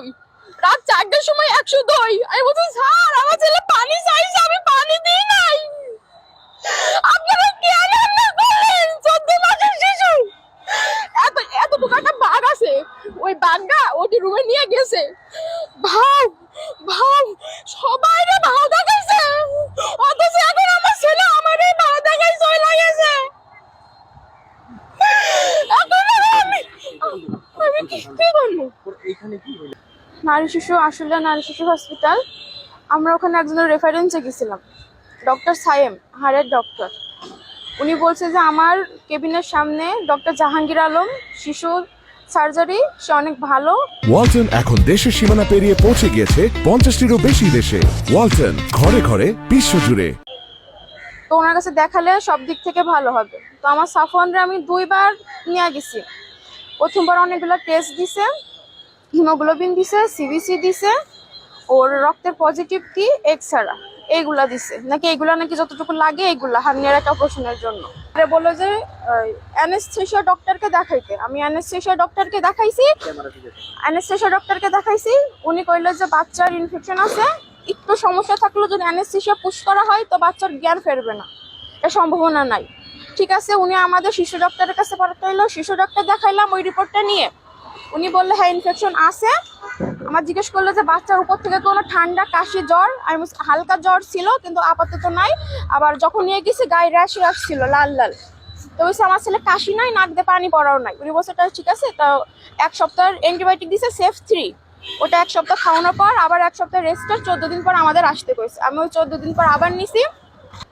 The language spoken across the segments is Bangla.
102, রাত 4টার সময় 102। আমি বলছি স্যার আমার ছেলে পানি চাইছে, আমি পানি দিই নাই। আপনারা কেন রান্না করলেন? 14 মাসের শিশু। এতটুকু একটা বাঘ আছে, ওই বাঘটা ওটি রুমে নিয়ে গেছে। ভাব ভাব সবাই রে ভাও দেখাইছে, অথচ এখন আমার ছেলে আমারে ভাও দেখাই চলে গেছে। এখন আমি কি করবো? নারী শিশু আসলে নারী শিশু হসপিটাল। আমরা ওখানে একজনের রেফারেন্সে গেছিলাম, ডক্টর সায়েম, হাড়ের ডক্টর। উনি বলছে যে আমার কেবিনের সামনে ডক্টর জাহাঙ্গীর আলম, শিশু সার্জারি, সে অনেক ভালো। ওয়ালটন এখন দেশের সীমানা পেরিয়ে পৌঁছে গিয়েছে 50টিরও বেশি দেশে। ওয়ালটন, ঘরে ঘরে বিশ্বজুড়ে। তো ওনার কাছে দেখালে সব দিক থেকে ভালো হবে। তো আমার সাফওয়ানরে আমি 2বার নিয়ে গেছি। প্রথমবার অনেকগুলো টেস্ট দিছে, হিমোগ্লোবিন দিছে, সিবিসি দিছে, ওর রক্তের পজিটিভ কি এক্সরা এইগুলা দিছে, নাকি এগুলা নাকি যতটুকু লাগে এইগুলা হার্নিয়ার একটা অপারেশনের জন্য। আরে বললো যে অ্যানেস্থেশিয়া ডক্টরকে দেখাইতে। আমি অ্যানেস্থেশিয়া ডক্টরকে দেখাইছি। উনি কইলো যে বাচ্চার ইনফেকশন আছে, একটু সমস্যা থাকলেও যদি অ্যানেস্থেশিয়া পুশ করা হয় তো বাচ্চার জ্ঞান ফেরবে না, এটা সম্ভাবনা নাই। ঠিক আছে, উনি আমাদের শিশু ডক্টরের কাছে পাঠাইলো, শিশু ডক্টর দেখাইলাম ওই রিপোর্টটা নিয়ে। উনি বললো হ্যাঁ ইনফেকশন আছে। আমার জিজ্ঞেস করলো যে বাচ্চার উপর থেকে কোনো ঠান্ডা, কাশি, জ্বর? আমি হালকা জ্বর ছিল কিন্তু আপাতত নাই। আবার যখন নিয়ে গেছি গায়ে র্যাশ ছিল লাল লাল। তো বলছে আমার ছেলে কাশি নাই, নাক দিয়ে পানি পড়াও নাই। উনি বলছে এটা ঠিক আছে। তো 1 সপ্তাহের অ্যান্টিবায়োটিক দিছে সেফ 3, ওটা 1 সপ্তাহ খাওয়ানোর পর আবার 1 সপ্তাহ রেস্টের 14 দিন পর আমাদের আসতে কইছে। আমি ওই 14 দিন পর আবার নিছি।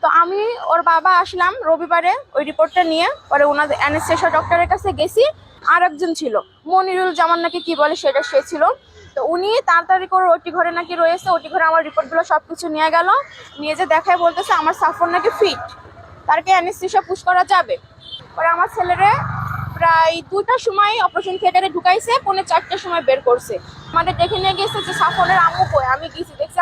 তো আমি ওর বাবা আসলাম রবিবারে ওই রিপোর্টটা নিয়ে। পরে ওনাদের অ্যানেস্থেশিয়া ডক্টরের কাছে গেছি। আর একজন ছিল মনিরুল জামান নাকি কি বলে, সেটা সে ছিল। তো উনি তাড়াতাড়ি করে ওটি ঘরে নাকি রয়েছে, ওটি ঘরে আমার রিপোর্টগুলো সবকিছু নিয়ে গেল। নিয়ে যে দেখায় বলতেছে আমার সাফর নাকি ফিট, তারকে অ্যানেস্থেশিয়া পুশ করা যাবে। পরে আমার ছেলেরে প্রায় 2টার সময় অপারেশন থিয়েটারে ঢুকাইছে, 3:45টার সময় বের করছে। আমাদের দেখে নিয়ে গেছে যে সাফরের আম্মু কই। আমি গেছি, দেখছি